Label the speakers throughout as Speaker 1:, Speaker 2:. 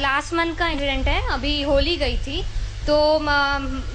Speaker 1: Last month का incident है। अभी होली गई थी तो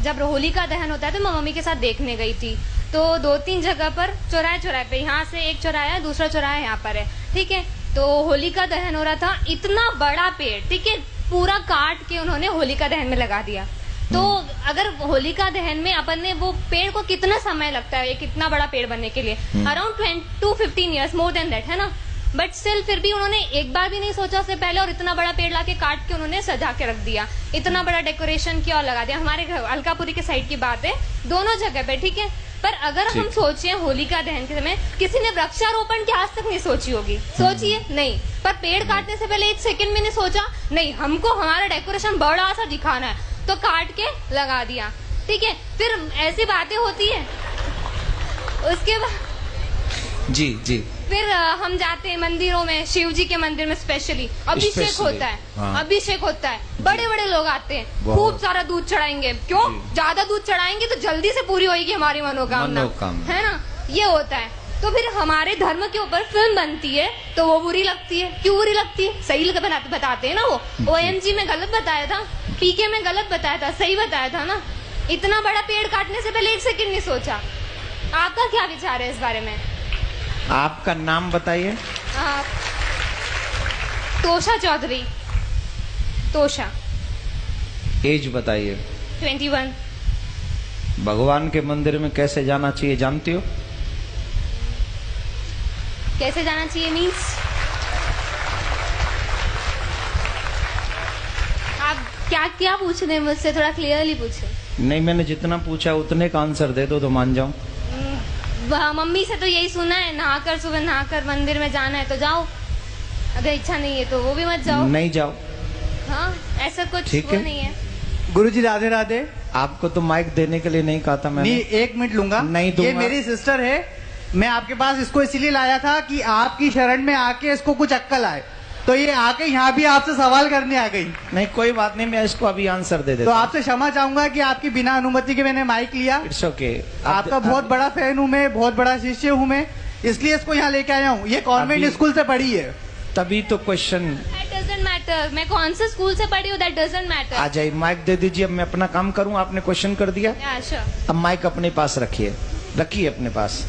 Speaker 1: जब होली का दहन होता है तो मैं मम्मी के साथ देखने गई थी। तो 2-3 जगह पर चौराहे पे, यहाँ से एक चौराहा है, दूसरा चौराहा यहाँ पर है, ठीक है। तो होली का दहन हो रहा था, इतना बड़ा पेड़, ठीक है, पूरा काट के उन्होंने होली का दहन में लगा दिया। तो अगर होली का दहन में अपन ने वो पेड़ को कितना समय लगता है, एक इतना बड़ा पेड़ बनने के लिए, around 10 to 15 years, more than that, है ना। बट स्टिल फिर भी उन्होंने एक बार भी नहीं सोचा उससे पहले, और इतना बड़ा पेड़ लाके काट के उन्होंने सजा के रख दिया, इतना बड़ा डेकोरेशन किया और लगा दिया। हमारे घर अलकापुरी के साइड की बात है, दोनों जगह पे, ठीक है। पर अगर हम सोचे होली का दहन के समय, किसी ने वृक्षारोपण की आज तक नहीं सोची होगी, सोचिए नहीं। पर पेड़ काटने से पहले 1 सेकंड में नहीं सोचा, नहीं हमको हमारा डेकोरेशन बड़ा सा दिखाना है, तो काट के लगा दिया, ठीक है। फिर ऐसी बातें होती है, उसके बाद
Speaker 2: जी
Speaker 1: फिर हम जाते हैं मंदिरों में, शिव जी के मंदिर में स्पेशली अभिषेक होता है। हाँ। अभिषेक होता है, बड़े बड़े लोग आते हैं, खूब सारा दूध चढ़ाएंगे। क्यों? ज्यादा दूध चढ़ाएंगे तो जल्दी से पूरी होगी हमारी मनोकामना, है ना, ये होता है। तो फिर हमारे धर्म के ऊपर फिल्म बनती है तो वो बुरी लगती है। क्यों बुरी लगती है? सही बताते हैं ना, वो OMG में गलत बताया था, PK में गलत बताया था, सही बताया था ना। इतना बड़ा पेड़ काटने से पहले 1 सेकंड नहीं सोचा। आपका क्या विचार है इस बारे में?
Speaker 2: आपका नाम बताइए।
Speaker 1: तोशा चौधरी। तोशा।
Speaker 2: एज बताइए।
Speaker 1: 21।
Speaker 2: भगवान के मंदिर में कैसे जाना चाहिए जानती हो?
Speaker 1: कैसे जाना चाहिए मीन्स? आप क्या पूछ रहे हैं मुझसे? थोड़ा क्लियरली पूछे।
Speaker 2: नहीं, मैंने जितना पूछा उतने का आंसर दे दो तो मान जाऊं।
Speaker 1: मम्मी से तो यही सुना है, नहाकर सुबह नहाकर मंदिर में जाना है तो जाओ, अगर इच्छा नहीं है तो वो भी मत जाओ।
Speaker 2: नहीं जाओ।
Speaker 1: हाँ, ऐसा कुछ वो नहीं है।
Speaker 3: गुरुजी राधे राधे।
Speaker 2: आपको तो माइक देने के लिए नहीं कहा था मैंने।
Speaker 3: नहीं, 1 मिनट लूंगा।
Speaker 2: नहीं दूंगा।
Speaker 3: ये मेरी सिस्टर है, मैं आपके पास इसको इसीलिए लाया था कि आपकी शरण में आके इसको कुछ अक्कल आए, तो ये आके यहाँ भी आपसे सवाल करने आ गई।
Speaker 2: नहीं, कोई बात नहीं, मैं इसको अभी आंसर दे देता
Speaker 3: तो आपसे क्षमा चाहूंगा कि आपकी बिना अनुमति के मैंने माइक लिया।
Speaker 2: It's okay.
Speaker 3: आपका बहुत बड़ा फैन हूँ मैं, बहुत बड़ा शिष्य हूँ मैं, इसलिए इसको यहाँ लेके आया हूँ। ये कॉन्वेंट स्कूल से पढ़ी है।
Speaker 2: तभी तो क्वेश्चन।
Speaker 1: That doesn't matter, मैं कौन से स्कूल से पढ़ी हूँ, that doesn't matter।
Speaker 2: आ जाइए, माइक दे दीजिए। अब मैं अपना काम करूँ, आपने क्वेश्चन कर दिया।
Speaker 1: Yeah, sure।
Speaker 2: अब माइक अपने पास रखिए अपने पास।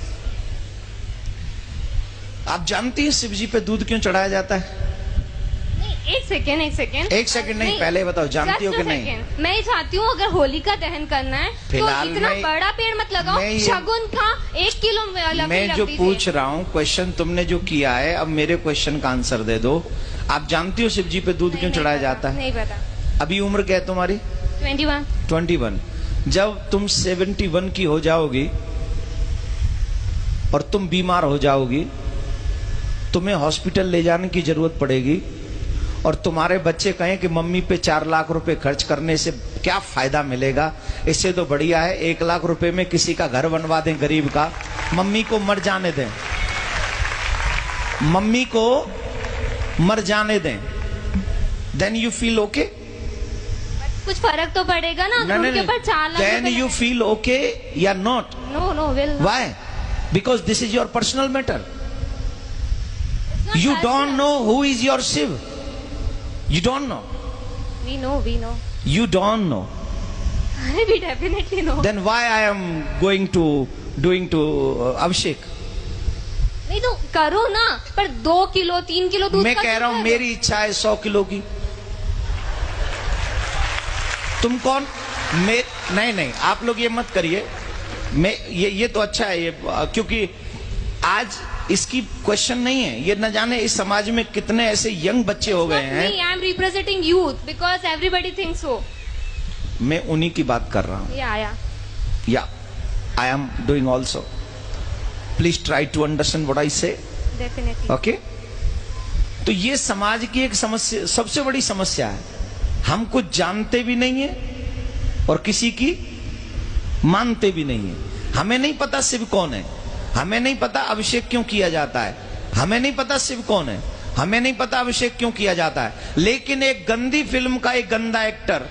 Speaker 2: आप जानती हैं शिव जी पे दूध क्यों चढ़ाया जाता है?
Speaker 1: एक सेकेंड।
Speaker 2: एक सेकंड नहीं, पहले बताओ जानती हो कि नहीं?
Speaker 1: मैं ये चाहती हूँ, अगर होली का दहन करना है तो इतना बड़ा पेड़ मत लगाओ, शगुन का 1 किलो
Speaker 2: मैं जो पूछ रहा हूँ क्वेश्चन तुमने जो किया है, अब मेरे क्वेश्चन का आंसर दे दो। आप जानती हो शिव जी पे दूध क्यों चढ़ाया जाता है?
Speaker 1: नहीं पता।
Speaker 2: अभी उम्र क्या है तुम्हारी? 21। जब तुम 71 की हो जाओगी और तुम बीमार हो जाओगी, तुम्हें हॉस्पिटल ले जाने की जरूरत पड़ेगी, और तुम्हारे बच्चे कहें कि मम्मी पे 4 लाख रुपए खर्च करने से क्या फायदा मिलेगा, इससे तो बढ़िया है 1 लाख रुपए में किसी का घर बनवा दें गरीब का, मम्मी को मर जाने दें, मम्मी को मर जाने दें, देन यू फील ओके?
Speaker 1: कुछ फर्क तो पड़ेगा ना अगर उनके ऊपर 4 lakh.
Speaker 2: Then you feel okay या not?
Speaker 1: No will.
Speaker 2: Why? Because this is your personal matter. You don't know who is your Shiv. You don't know.
Speaker 1: We know.
Speaker 2: You don't know.
Speaker 1: We definitely know.
Speaker 2: Then why I am doing to Abhishek?
Speaker 1: नहीं तो करो ना, पर 2 kilo 3 kilo दूध।
Speaker 2: मैं कह रहा हूं मेरी इच्छा है 100 किलो की। तुम कौन? नहीं, आप लोग ये मत करिए। ये तो अच्छा है ये, क्योंकि आज इसकी क्वेश्चन नहीं है, ये न जाने इस समाज में कितने ऐसे यंग बच्चे हो गए हैं।
Speaker 1: I am representing youth because everybody thinks so.
Speaker 2: मैं उन्हीं की बात कर रहा हूँ। Yeah I am doing also. Please try to understand what I say.
Speaker 1: Definitely.
Speaker 2: Okay. तो ये समाज की एक समस्या, सबसे बड़ी समस्या है। हम कुछ जानते भी नहीं है और किसी की मानते भी नहीं है। हमें नहीं पता शिव कौन है, हमें नहीं पता अभिषेक क्यों किया जाता है, हमें नहीं पता शिव कौन है, हमें नहीं पता अभिषेक क्यों किया जाता है। लेकिन एक गंदी फिल्म का एक गंदा एक्टर,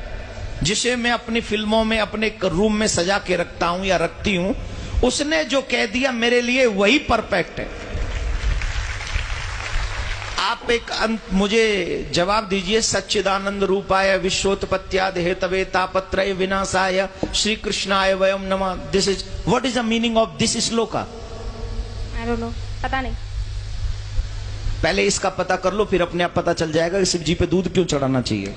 Speaker 2: जिसे मैं अपनी फिल्मों में अपने रूम में सजा के रखता हूं या रखती हूं, उसने जो कह दिया मेरे लिए वही परफेक्ट है। आप आप एक मुझे जवाब दीजिए। सच्चिदानंद रूपाय विश्वोत्पत्त्यादि हेतवे तापत्रय विनाशाय श्री कृष्णाय वयम नमः। This is what is the meaning of this shloka?
Speaker 1: I don't know, पता नहीं।
Speaker 2: पहले इसका पता कर लो, फिर अपने आप पता चल जाएगा कि शिव जी पे दूध क्यों चढ़ाना चाहिए।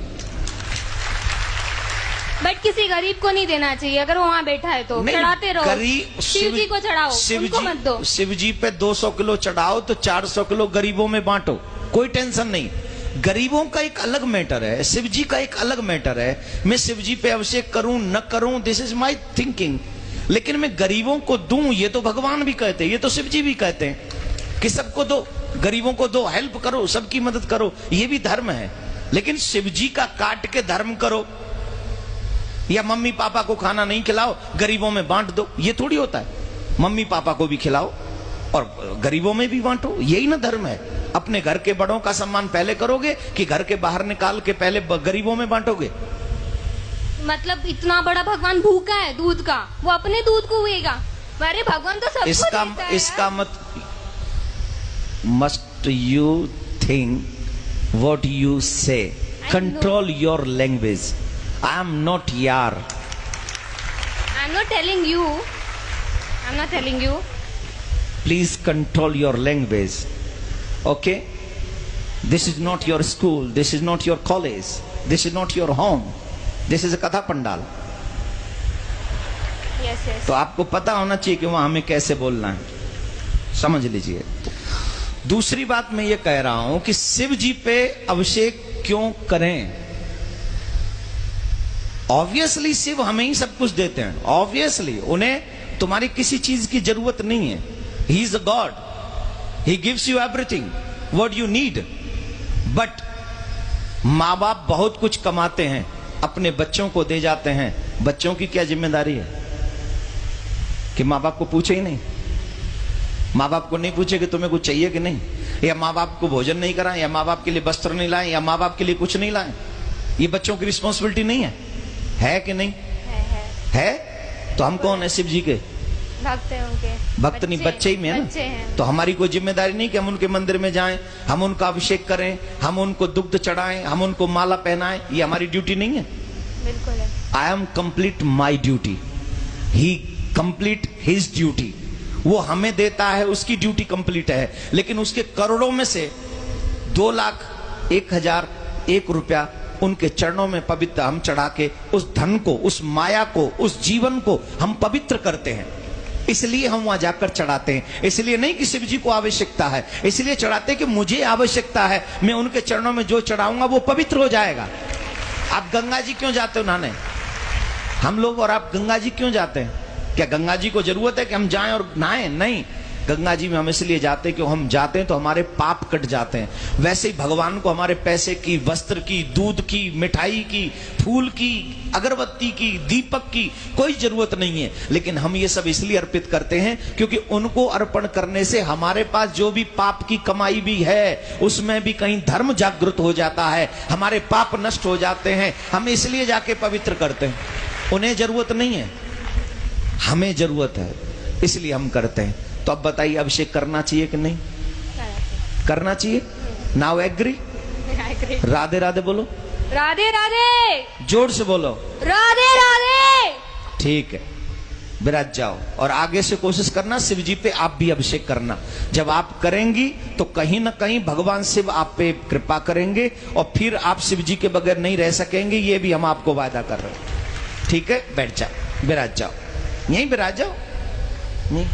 Speaker 1: बट किसी गरीब को नहीं देना चाहिए, अगर वो वहाँ बैठा है तो चढ़ाते रहो। शिव जी को चढ़ाओ, उनको मत दो।
Speaker 2: शिव जी पे 200 किलो चढ़ाओ तो 400 किलो गरीबों में बांटो, कोई टेंशन नहीं। गरीबों का एक अलग मैटर है, शिव जी का एक अलग मैटर है। मैं शिव जी पे अभिषेक करूं न करूं, दिस इज माई थिंकिंग। लेकिन मैं गरीबों को दूं, ये तो भगवान भी कहते हैं, ये तो शिव जी भी कहते हैं कि सबको दो, गरीबों को दो, हेल्प करो, सबकी मदद करो, ये भी धर्म है। लेकिन शिव जी का काट के धर्म करो या मम्मी पापा को खाना नहीं खिलाओ, गरीबों में बांट दो, ये थोड़ी होता है। मम्मी पापा को भी खिलाओ और गरीबों में भी बांटो, यही ना धर्म है। अपने घर के बड़ों का सम्मान पहले करोगे कि घर के बाहर निकाल के पहले गरीबों में बांटोगे?
Speaker 1: मतलब इतना बड़ा भगवान भूखा है दूध का, वो अपने दूध को हुएगा? अरे भगवान तो सबको देता है।
Speaker 2: इसका must you think what you say? Control your language. I am not yar.
Speaker 1: I'm not telling you. I'm not telling you.
Speaker 2: Please control your language. Okay? This is not your school. This is not your college. This is not your home. This is a Katha Pandal.
Speaker 1: Yes, yes.
Speaker 2: तो आपको पता होना चाहिए कि वहां हमें कैसे बोलना है, समझ लीजिए। दूसरी बात मैं ये कह रहा हूं कि शिव जी पे अभिषेक क्यों करें? ऑब्वियसली शिव हमें ही सब कुछ देते हैं, ऑब्वियसली उन्हें तुम्हारी किसी चीज की जरूरत नहीं है। He is a God, he gives you everything what you need. But माँ बाप बहुत कुछ कमाते हैं, अपने बच्चों को दे जाते हैं। बच्चों की क्या जिम्मेदारी है कि माँ बाप को पूछे ही नहीं? माँ बाप को नहीं पूछे कि तुम्हें कुछ चाहिए कि नहीं, या माँ बाप को भोजन नहीं कराएं, या माँ बाप के लिए वस्त्र नहीं लाएं, या माँ बाप के लिए कुछ नहीं लाएं? ये बच्चों की रिस्पॉन्सिबिलिटी नहीं है कि नहीं? है। तो हम कौन है? शिव जी के
Speaker 1: भक्त हैं उनके।
Speaker 2: भक्त नहीं, बच्चे ही में है ना। तो हमारी कोई जिम्मेदारी नहीं कि हम उनके मंदिर में जाएं, हम उनका अभिषेक करें, हम उनको दुग्ध चढ़ाएं, हम उनको माला पहनाएं? ये हमारी ड्यूटी नहीं है?
Speaker 1: बिल्कुल है।
Speaker 2: I am complete my duty, he complete his duty. वो हमें देता है, उसकी ड्यूटी कंप्लीट है। लेकिन उसके करोड़ों में से 2,01,001 रुपया उनके चरणों में पवित्र हम चढ़ा के उस धन को, उस माया को, उस जीवन को हम पवित्र करते हैं। इसलिए हम वहां जाकर चढ़ाते हैं। इसलिए नहीं कि शिव जी को आवश्यकता है, इसलिए चढ़ाते कि मुझे आवश्यकता है, मैं उनके चरणों में जो चढ़ाऊंगा वो पवित्र हो जाएगा। आप गंगा जी क्यों जाते हो नहाने? हम लोग और आप गंगा जी क्यों जाते हैं? क्या गंगा जी को जरूरत है कि हम जाएं और नहाएं? नहीं, गंगा जी में हम इसलिए जाते हैं कि हम जाते हैं तो हमारे पाप कट जाते हैं। वैसे ही भगवान को हमारे पैसे की, वस्त्र की, दूध की, मिठाई की, फूल की, अगरबत्ती की, दीपक की कोई जरूरत नहीं है। लेकिन हम ये सब इसलिए अर्पित करते हैं क्योंकि उनको अर्पण करने से हमारे पास जो भी पाप की कमाई भी है उसमें भी कहीं धर्म जागृत हो जाता है, हमारे पाप नष्ट हो जाते हैं। हम इसलिए जाके पवित्र करते हैं। उन्हें जरूरत नहीं है, हमें जरूरत है, इसलिए हम करते हैं। तो अब बताइए, अभिषेक करना चाहिए कि नहीं करना चाहिए? Now agree? राधे राधे बोलो।
Speaker 1: राधे राधे।
Speaker 2: जोर से बोलो।
Speaker 1: राधे राधे।
Speaker 2: ठीक है, विराज जाओ और आगे से कोशिश करना शिव जी पे आप भी अभिषेक करना। जब आप करेंगी तो कहीं ना कहीं भगवान शिव आप पे कृपा करेंगे और फिर आप शिव जी के बगैर नहीं रह सकेंगे। ये भी हम आपको वादा कर रहे हैं। ठीक है, बैठ जाओ, विराज जाओ, यहीं विराज जाओ। नहीं